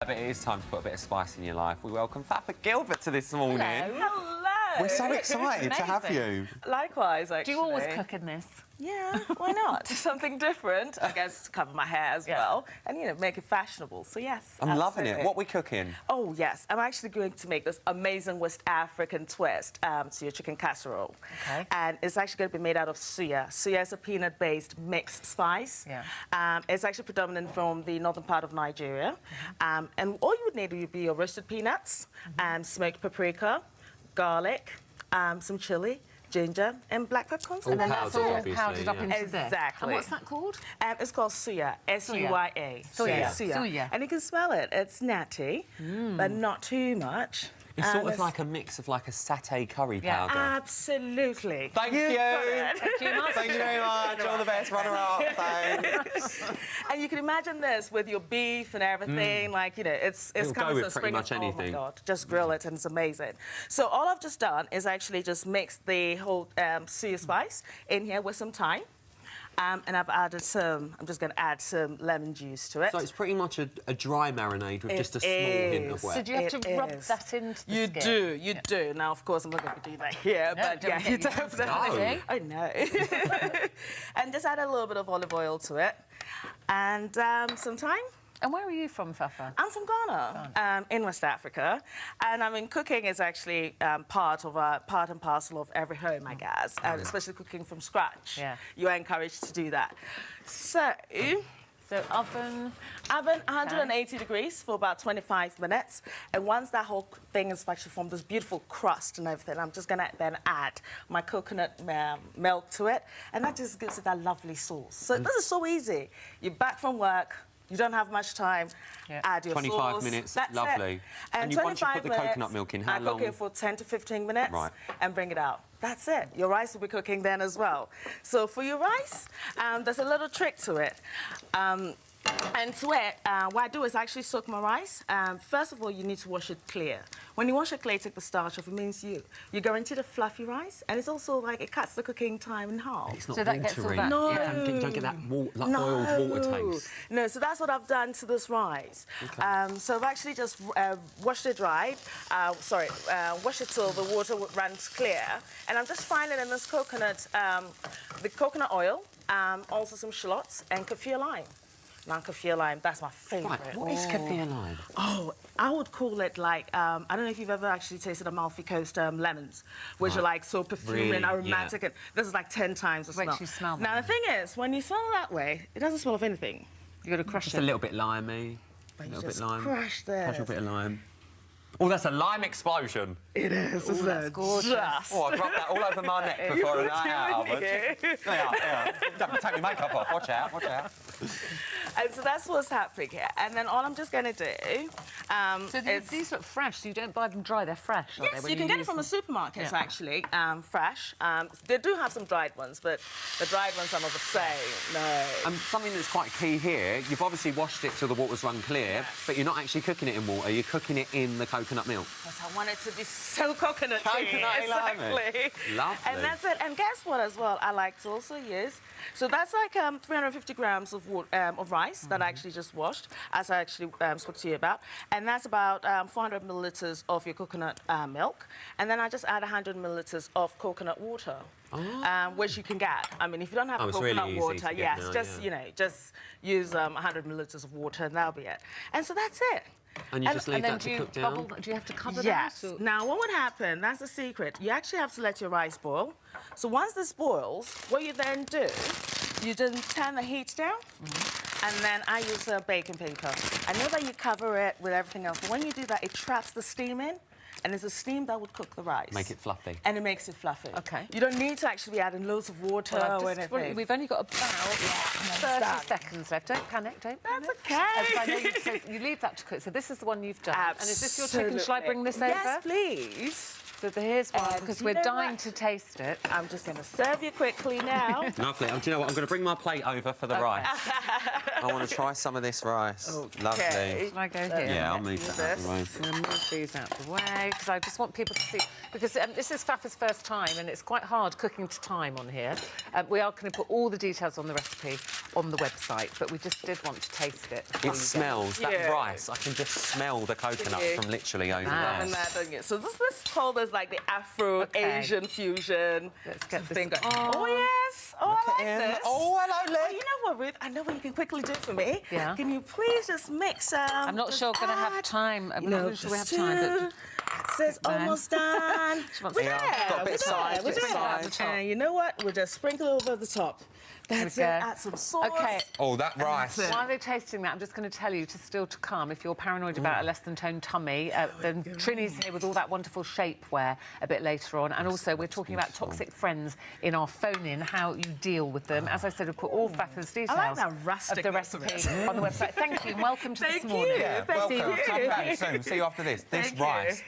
But it is time to put a bit of spice in your life. We welcome Fafa Gilbert to this morning. Hello. We're so excited to have you. Likewise, actually. Do you always cook in this? Yeah, why not? Something different, I guess, to cover my hair as well. And, you know, make it fashionable. So, yes, I'm loving it. What are we cooking? Oh, yes. I'm actually going to make this amazing West African twist to your chicken casserole. Okay. And it's actually going to be made out of suya. Suya is a peanut-based mixed spice. Yeah. It's actually predominant from the northern part of Nigeria. And all you would need would be your roasted peanuts, smoked paprika, garlic, some chili, ginger, and black peppercorns. All And then powdered, that's all obviously, powdered up yeah. into this. Exactly. And what's that called? It's called suya, S-U-Y-A. Suya. Suya. Suya. And you can smell it. It's natty, but not too much. It's sort of like a mix of like a satay curry powder. Absolutely. Thank you. Thank you much. Thank you very much. All the best. Runner-up. Thanks. And you can imagine this with your beef and everything. Like, you know, it's It'll kind go of with a pretty spring much of, anything. Oh my God, just grill it and it's amazing. So all I've just done is actually just mix the whole suya spice in here with some thyme. And I've added some, I'm just going to add some lemon juice to it. So it's pretty much a dry marinade with just a small hint of wet. So do you have to rub that into the skin? You do. Now, of course, I'm not going to do that here, but don't yeah, get you your hands definitely. dirty. I know. And just add a little bit of olive oil to it. And some thyme. And where are you from, Fafa? I'm from Ghana, in West Africa, and I mean cooking is actually part and parcel of every home, I guess, and especially cooking from scratch. Yeah. You are encouraged to do that. So oven. Oven 180 degrees for about 25 minutes, and once that whole thing is actually formed this beautiful crust and everything, I'm just gonna then add my coconut milk to it, and that just gives it that lovely sauce. So this is so easy. You're back from work. You don't have much time. Yeah. Add your 25 sauce. minutes, That's lovely. It. And once you put the coconut milk in, how long? I cook it for 10 to 15 minutes. Right. And bring it out. That's it. Your rice will be cooking then as well. So for your rice, there's a little trick to it. And to it, what I do is actually soak my rice. First of all, you need to wash it clear. When you wash it clear, take the starch off. It means you're guaranteed a fluffy rice, and it's also like it cuts the cooking time in half. It's not So that gets all watery. that- No. You don't get that oiled water taste. No, so that's what I've done to this rice. Okay. So I've actually just washed it dry. Wash it till the water runs clear. And I'm just frying it in this coconut, the coconut oil, also some shallots and kaffir lime. Now, kaffir lime, that's my favourite. Right, what is kaffir lime? Oh, I would call it like, I don't know if you've ever actually tasted Amalfi Coast lemons, which are like so perfuming and Really? aromatic. And this is like 10 times the smell. Makes you smell Now, the them. thing is, when you smell that way, it doesn't smell of anything. You got to crush Just it. a little bit limey. But A you little bit just lime. crush Crush a this. bit of lime. Oh, that's a lime explosion. It is, isn't that's it? gorgeous. Just. Oh, I rubbed that all over my neck before I night out. Wouldn't you? Yeah. Don't take your makeup off. Watch out, watch out. And so that's what's happening here. And then all I'm just going to do So is... these look fresh, so you don't buy them dry, they're fresh, aren't Yes, they, you can get it from the use them? supermarkets, Yeah. actually, fresh. They do have some dried ones, but the dried ones are not the same, no. Something that's quite key here, you've obviously washed it till the water's run clear, but you're not actually cooking it in water, you're cooking it in the coconut milk. Because I want it to be so coconutty. Coconutty, exactly. Lovely. And that's it. And guess what as well I like to also use? So that's like 350 grams of rice that I actually just washed, as I actually spoke to you about. And that's about 400 millilitres of your coconut milk. And then I just add 100 millilitres of coconut water. Which you can get. I mean, if you don't have it's coconut really easy water, to get yes, now, just, yeah. you know, just use 100 millilitres of water and that'll be it. And so that's it. And you just leave And then that to cook down? do you have to cover Yes. that? Now, what would happen, that's the secret, you actually have to let your rice boil. So once this boils, what you then do, you then turn the heat down, and then I use baking paper. I know that you cover it with everything else, but when you do that, it traps the steam in, and it's the steam that would cook the rice. Make it fluffy. And it makes it fluffy. Okay. You don't need to actually be adding loads of water or anything. We've only got about 30 done. seconds left. Don't panic, don't panic. That's okay. I know you leave that to cook. So this is the one you've done. And is this your chicken? Shall I bring this over? Yes, please. So here's one, And because you we're know dying what? to taste it. I'm just going to serve you quickly now. Lovely. Do you know what? I'm going to bring my plate over for the rice. I want to try some of this rice. Lovely. Can I go here? Yeah, I'll move that out of the way. I'm going to move these out of the way, because I just want people to see... Because this is Fafa's first time, and it's quite hard cooking to time on here. We are going to put all the details on the recipe on the website, but we just did want to taste it. before It you go. smells, that Yeah. rice, I can just smell the coconut you? from literally over Loving there. that, don't you? So this is called as like the Afro-Asian fusion. Let's get this- thing. Oh, yes. Oh, I like him. this. Oh, hello, Oh, Lee. you know what, Ruth? I know what you can quickly do for me. Yeah. Can you please just mix I'm not sure we're going to have time. I'm not really sure we have time, but... It's almost done. wants- We're Yeah, there. got a bit of size, We're bit of there. size. And you know what? We'll just sprinkle over the top. That's it. Okay. Add some sauce. OK, Oh, that rice. it. while they're tasting that, I'm just going to tell you to still to come, if you're paranoid about a less-than-toned tummy, then Trini's here with all that wonderful shapewear a bit later on. And also, we're talking about toxic friends in our phone-in, how you deal with them. As I said, we've put all Fafa's details that rustic of the look of recipe it. on the website. Thank you, and welcome to Thank This Morning. you. Yeah, Thank welcome. you. Come back soon. See you after this. This Thank you. rice